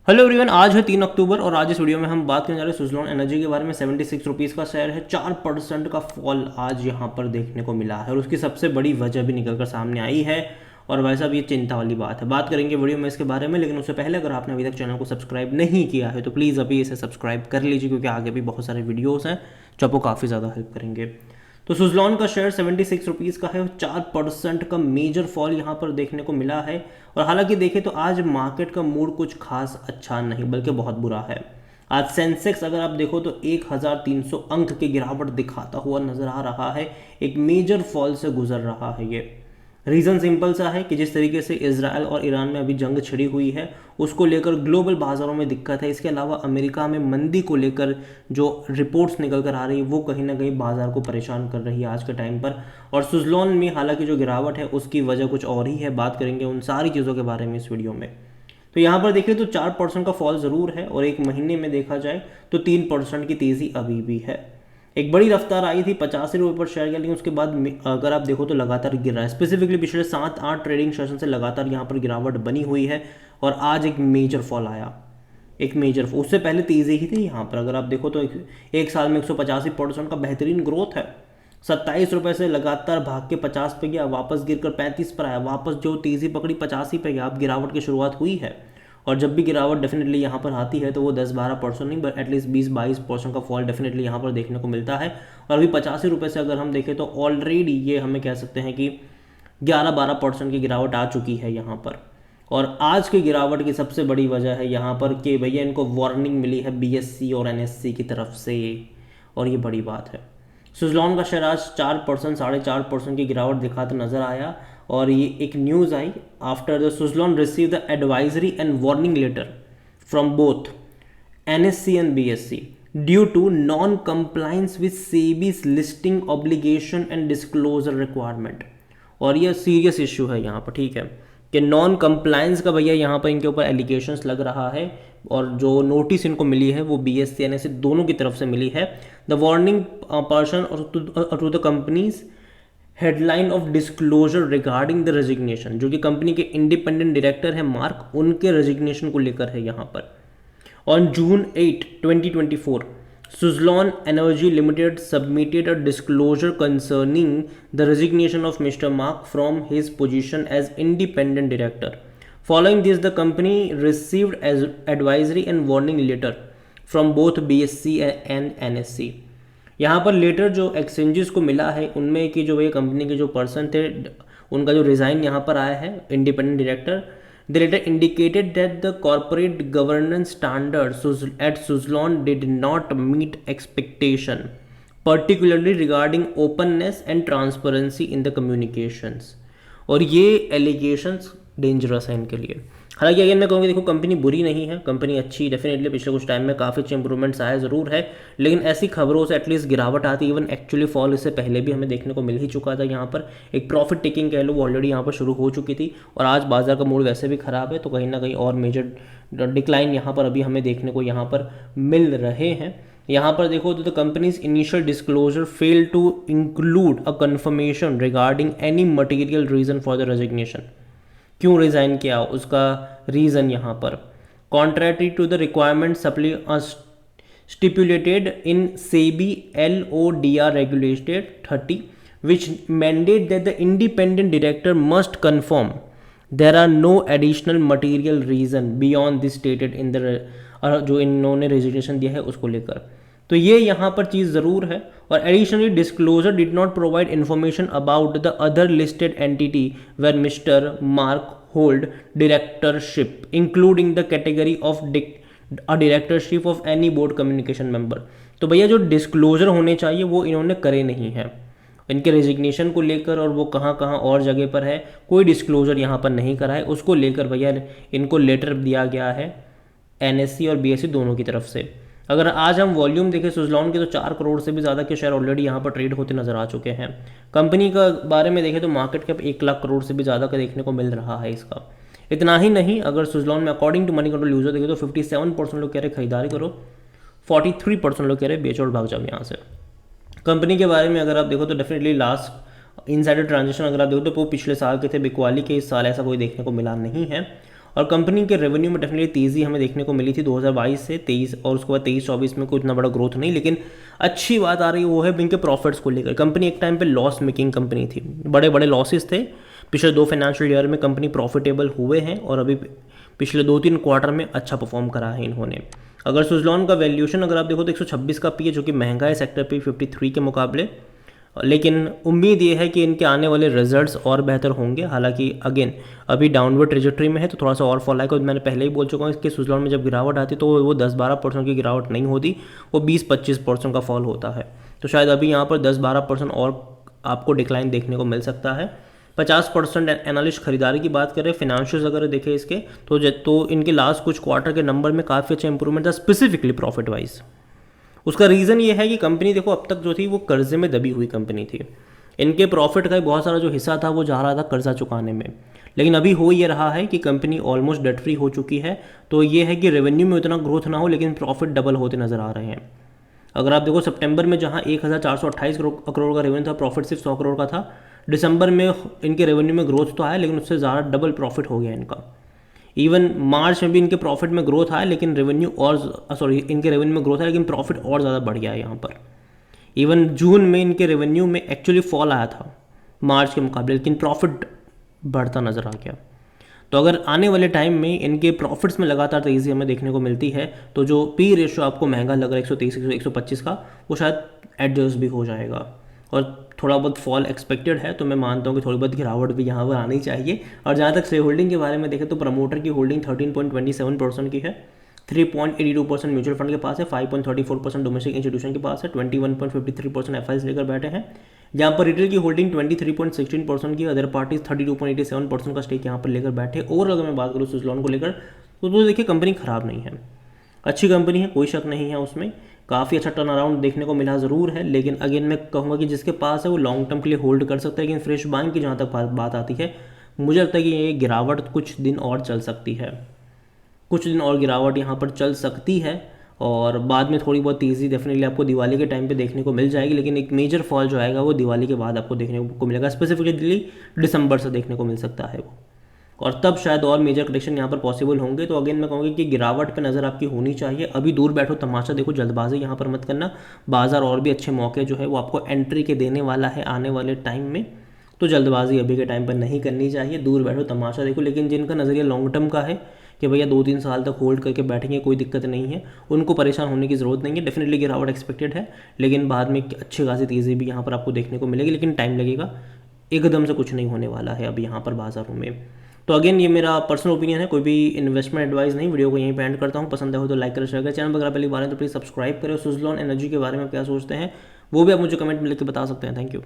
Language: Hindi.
हेलो एवरीवन, आज है 3 अक्टूबर और आज इस वीडियो में हम बात करने जा रहे हैं सुजलॉन एनर्जी के बारे में। 76 रुपीज़ का शेयर है। 4% का फॉल आज यहाँ पर देखने को मिला है और उसकी सबसे बड़ी वजह भी निकल कर सामने आई है। और वैसा भी ये चिंता वाली बात है। बात करेंगे वीडियो में इसके बारे में, लेकिन उससे पहले अगर आपने अभी तक चैनल को सब्सक्राइब नहीं किया है तो प्लीज़ अभी इसे सब्सक्राइब कर लीजिए, क्योंकि आगे भी बहुत सारे वीडियोज़ हैं जो आपको काफ़ी ज़्यादा हेल्प करेंगे। तो सुजलॉन का शेयर 76 रुपीज़ का है। 4% का मेजर फॉल यहाँ पर देखने को मिला है। और हालांकि देखें तो आज मार्केट का मूड कुछ खास अच्छा नहीं बल्कि बहुत बुरा है। आज सेंसेक्स अगर आप देखो तो 1300 अंक की गिरावट दिखाता हुआ नजर आ रहा है। एक मेजर फॉल से गुजर रहा है ये। रीज़न सिंपल सा है कि जिस तरीके से इजराइल और ईरान में अभी जंग छिड़ी हुई है उसको लेकर ग्लोबल बाज़ारों में दिक्कत है। इसके अलावा अमेरिका में मंदी को लेकर जो रिपोर्ट्स निकल कर आ रही है वो कहीं ना कहीं बाज़ार को परेशान कर रही है आज के टाइम पर। और सुजलॉन में हालांकि जो गिरावट है उसकी वजह कुछ और ही है। बात करेंगे उन सारी चीज़ों के बारे में इस वीडियो में। तो यहाँ पर देखिए तो 4% का फॉल ज़रूर है और एक महीने में देखा जाए तो 3% की तेज़ी अभी भी है। एक बड़ी रफ्तार आई थी 85 रुपये पर शेयर गया, लेकिन उसके बाद अगर आप देखो तो लगातार गिर रहा है। स्पेसिफिकली पिछले 7-8 ट्रेडिंग सेशन से लगातार यहाँ पर गिरावट बनी हुई है और आज एक मेजर फॉल आया। एक मेजर उससे पहले तेज़ी ही थी यहाँ पर। अगर आप देखो तो एक साल में 185% का बेहतरीन ग्रोथ है। 27 रुपये से लगातार भाग के 50 पे गया, वापस गिरकर 35 पर आया, वापस जो तेज़ी पकड़ी 85 पे गया। अब गिरावट की शुरुआत हुई है और जब भी गिरावट डेफिनेटली यहाँ पर आती है तो वो 10-12% नहीं बट एटलीस्ट 20-22% का फॉल डेफिनेटली यहाँ पर देखने को मिलता है। और अभी 85 रुपये से अगर हम देखें तो ऑलरेडी ये हमें कह सकते हैं कि 11-12% की गिरावट आ चुकी है यहाँ पर। और आज की गिरावट की सबसे बड़ी वजह है यहाँ पर कि भैया इनको वार्निंग मिली है बीएससी और एनएससी की तरफ से, और ये बड़ी बात है। सुजलॉन का शेयर आज 4% 4.5% की गिरावट दिखाता नजर आया। और ये एक न्यूज़ आई after the Suzlon receive the advisory and warning letter from both NSE and BSE due to non compliance with SEBI's listing obligation and disclosure requirement. और ये सीरियस इशू है यहाँ पर, ठीक है, कि नॉन कंप्लायंस का भैया यहाँ पर इनके ऊपर एलिगेशंस लग रहा है। और जो नोटिस इनको मिली है वो बीएससी एनएससी दोनों की तरफ से मिली है। The warning person to the companies headline of disclosure regarding the resignation, जो कि कंपनी के इंडिपेंडेंट डायरेक्टर है मार्क, उनके रेजिग्नेशन को लेकर है यहाँ पर। On June 8, 2024, Suzlon Energy Limited submitted a disclosure concerning the resignation of Mr. Mark from his position as independent director. Following this, the company received as advisory and warning letter from both BSC and NSC. यहाँ पर लेटर जो एक्सचेंजेस को मिला है उनमें कि जो ये कंपनी के जो पर्सन थे उनका जो रिज़ाइन यहाँ पर आया है, independent director, the letter indicated that the corporate governance standards at Suzlon did not meet expectation, particularly regarding openness and transparency in the communications. और ये एलिगेशंस डेंजरस हैं इनके लिए। हालांकि अगेन मैं कहूँगी देखो कंपनी बुरी नहीं है, कंपनी अच्छी डेफिनेटली पिछले कुछ टाइम में काफ़ी अच्छे इंप्रूवमेंट्स आए ज़रूर है, लेकिन ऐसी खबरों से एटलीस्ट गिरावट आती है। इवन एक्चुअली फॉल इससे पहले भी हमें देखने को मिल ही चुका था। यहाँ पर एक प्रॉफिट टेकिंग कह लो वो ऑलरेडी यहाँ पर शुरू हो चुकी थी और आज बाजार का मूड वैसे भी ख़राब है, तो कहीं ना कहीं और मेजर डिक्लाइन यहाँ पर अभी हमें देखने को यहाँ पर मिल रहे हैं। यहाँ पर देखो तो the company's initial disclosure fail to include a confirmation regarding any material reason for the resignation. क्यों रिज़ाइन किया उसका रीज़न यहाँ पर, contrary to the requirement stipulated in SEBI LODR regulated 30 which mandate that the independent director must confirm there are no additional material reason beyond this stated in the जो इन्होंने रेजिग्नेशन दिया है उसको लेकर। तो ये यहाँ पर चीज़ ज़रूर है। और additionally disclosure did not provide information about the other listed entity where mister Mark hold directorship including the category of directorship of any board communication member. तो भैया जो डिस्क्लोजर होने चाहिए वो इन्होंने करे नहीं है इनके रेजिग्नेशन को लेकर, और वो कहाँ कहाँ और जगह पर है कोई डिस्क्लोजर यहाँ पर नहीं करा है। उसको लेकर भैया इनको लेटर दिया गया है एनएससी और बीएससी दोनों की तरफ से। अगर आज हम वॉल्यूम देखें सुजलॉन के तो 4 करोड़ से भी ज़्यादा के शेयर ऑलरेडी यहाँ पर ट्रेड होते नजर आ चुके हैं। कंपनी का बारे में देखें तो मार्केट कैप 1 लाख करोड़ से भी ज़्यादा का देखने को मिल रहा है इसका। इतना ही नहीं, अगर सुजलॉन में according to Moneycontrol user देखें तो 57% लोग कह रहे खरीदारी करो, 43% लोग कह रहे बेचो और भाग जाओ यहाँ से। कंपनी के बारे में अगर आप देखो तो डेफिनेटली लास्ट इनसाइडर ट्रांजेक्शन अगर आप देखो तो वो पिछले साल के थे, बिकवाली के इस साल ऐसा कोई देखने को मिला नहीं है। और कंपनी के रेवेन्यू में डेफिनेटली तेज़ी हमें देखने को मिली थी 2022 से 23, और उसके बाद 23-24 में कोई इतना बड़ा ग्रोथ नहीं, लेकिन अच्छी बात आ रही है वो है इनके प्रॉफिट्स को लेकर। कंपनी एक टाइम पे लॉस मेकिंग कंपनी थी, बड़े बड़े लॉसेस थे। पिछले 2 फाइनेंशियल ईयर में कंपनी प्रॉफिटेबल हुए हैं और अभी पिछले 2-3 क्वार्टर में अच्छा परफॉर्म करा है इन्होंने। अगर सुजलॉन का वैल्यूएशन अगर आप देखो तो 126 का पी है, जो कि महंगा है सेक्टर पे 53 के मुकाबले, लेकिन उम्मीद ये है कि इनके आने वाले रिजल्ट्स और बेहतर होंगे। हालांकि अगेन अभी डाउनवर्ड ट्रेजेक्टरी में है तो थोड़ा सा और फॉल आएगा। मैंने पहले ही बोल चुका हूँ कि सुजलॉन में जब गिरावट आती तो वो 10-12% की गिरावट नहीं होती, वो 20-25% का फॉल होता है। तो शायद अभी यहाँ पर 10-12% और आपको डिक्लाइन देखने को मिल सकता है। 50% एनालिस्ट खरीदारी की बात करें, फिनेंशियल्स अगर देखें इसके तो इनके लास्ट कुछ क्वार्टर के नंबर में काफ़ी अच्छा इंप्रूवमेंट था, स्पेसिफिकली प्रॉफिट वाइज। उसका रीज़न ये है कि कंपनी देखो अब तक जो थी वो कर्जे में दबी हुई कंपनी थी। इनके प्रॉफिट का बहुत सारा जो हिस्सा था वो जा रहा था कर्जा चुकाने में, लेकिन अभी हो ये रहा है कि कंपनी ऑलमोस्ट डेट फ्री हो चुकी है। तो ये है कि रेवेन्यू में उतना ग्रोथ ना हो लेकिन प्रॉफिट डबल होते नजर आ रहे हैं। अगर आप देखो सितंबर में जहां 1428 करोड़ का रेवेन्यू था, प्रॉफिट सिर्फ 100 करोड़ का था। दिसंबर में इनके रेवेन्यू में ग्रोथ तो आया लेकिन उससे ज़्यादा डबल प्रॉफिट हो गया इनका। इवन मार्च में भी इनके प्रॉफिट में ग्रोथ आया लेकिन रेवेन्यू और इनके रेवेन्यू में ग्रोथ आया लेकिन प्रॉफिट और ज़्यादा बढ़ गया है यहाँ पर। इवन जून में इनके रेवेन्यू में एक्चुअली फॉल आया था मार्च के मुकाबले, लेकिन प्रॉफिट बढ़ता नज़र आ गया। तो अगर आने वाले टाइम में इनके प्रॉफिट्स में लगातार तेज़ी हमें देखने को मिलती है तो जो पी रेशो आपको महंगा लग रहा है 123 125 का, वो शायद एडजस्ट भी हो जाएगा। और थोड़ा बहुत फॉल एक्सपेक्टेड है तो मैं मानता हूँ कि थोड़ी बहुत गिरावट भी यहाँ पर आनी चाहिए। और जहाँ तक शेयर होल्डिंग के बारे में देखें तो प्रमोटर की होल्डिंग 13.27% की है, 3.82% म्यूचुअल फंड के पास है, 5.34% डोमेस्टिक इंस्टीट्यूशन के पास है, 21.53% एफआईज लेकर बैठे हैं। जहाँ पर रिटेल की होल्डिंग 23.16% की, अदर पार्टीज 32.87% का स्टेक यहाँ पर लेकर बैठे। और अगर मैं बात करूँ सुजलॉन को लेकर तो देखिए कंपनी खराब नहीं है, अच्छी कंपनी है, कोई शक नहीं है उसमें। काफ़ी अच्छा टर्न अराउंड देखने को मिला ज़रूर है, लेकिन अगेन मैं कहूँगा कि जिसके पास है वो लॉन्ग टर्म के लिए होल्ड कर सकता है। लेकिन फ्रेश बाइंग की जहाँ तक बात आती है, मुझे लगता है कि ये गिरावट कुछ दिन और चल सकती है, कुछ दिन और गिरावट यहाँ पर चल सकती है। और बाद में थोड़ी बहुत तेज़ी डेफिनेटली आपको दिवाली के टाइम पे देखने को मिल जाएगी, लेकिन एक मेजर फॉल जो आएगा वो दिवाली के बाद आपको देखने को मिलेगा, स्पेसिफिकली दिसंबर से देखने को मिल सकता है वो। और तब शायद और मेजर करेक्शन यहाँ पर पॉसिबल होंगे। तो अगेन मैं कहूँगी कि गिरावट पे नज़र आपकी होनी चाहिए। अभी दूर बैठो, तमाशा देखो, जल्दबाजी यहाँ पर मत करना। बाजार और भी अच्छे मौके जो है वो आपको एंट्री के देने वाला है आने वाले टाइम में, तो जल्दबाजी अभी के टाइम पर नहीं करनी चाहिए। दूर बैठो, तमाशा देखो। लेकिन जिनका नज़रिया लॉन्ग टर्म का है कि भैया 2-3 साल तक होल्ड करके बैठेंगे, कोई दिक्कत नहीं है, उनको परेशान होने की ज़रूरत नहीं है। डेफिनेटली गिरावट एक्सपेक्टेड है, लेकिन बाद में अच्छी खासी तेज़ी भी यहाँ पर आपको देखने को मिलेगी, लेकिन टाइम लगेगा, एकदम से कुछ नहीं होने वाला है अभी यहाँ पर बाजारों में। तो अगेन ये मेरा पर्सनल ओपिनियन है, कोई भी इन्वेस्टमेंट एडवाइस नहीं। वीडियो को यहीं पे एंड करता हूँ। पसंद हो तो लाइक करें, शेयर करें। चैनल वगैरह पहली बार है तो प्लीज़ सब्सक्राइब करें। सुजलॉन एनर्जी के बारे में क्या सोचते हैं वो भी आप मुझे कमेंट में लिख के बता सकते हैं। Thank you.